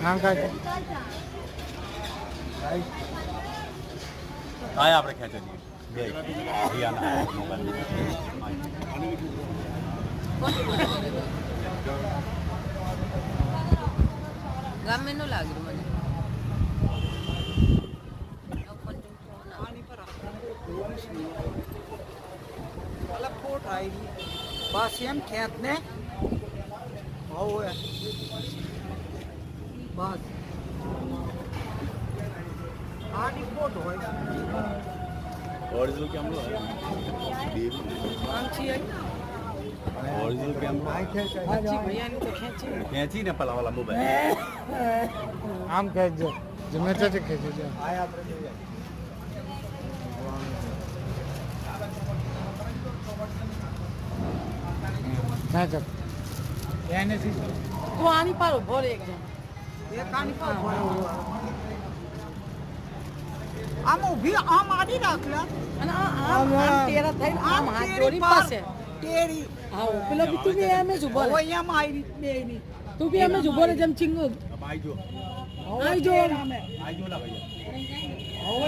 હા કાકા આયા આપણે ખેંચી દઈએ રિયાના મોબાઈલ ગામે નું લાગ્યું મને બસ એમ ખેત ને બસ આ રિપોર્ટ હોય ઓરિજિનલ કેમેરો ઓરિજિનલ કેમેરો ખેંચી ને પેલા વાલા મોબાઈલ આમ ખેંચજો જમે તે ખેંચજો ખેંચો એને તું આની પર ઉભો રે એક આની પર ઉભો રે આમ ઊભી આમ આડી રાખલા અને આમ તેરા થઈને આમ હાથ જોડી પાસે તેરી હા પેલો બી તું બી એમ જ ઉભો રે ઓય એમ આઈ બેની તું બી એમ જ ઉભો રે જેમ ચિંગુ આઈજો આઈજો આઈજો લા ભાઈ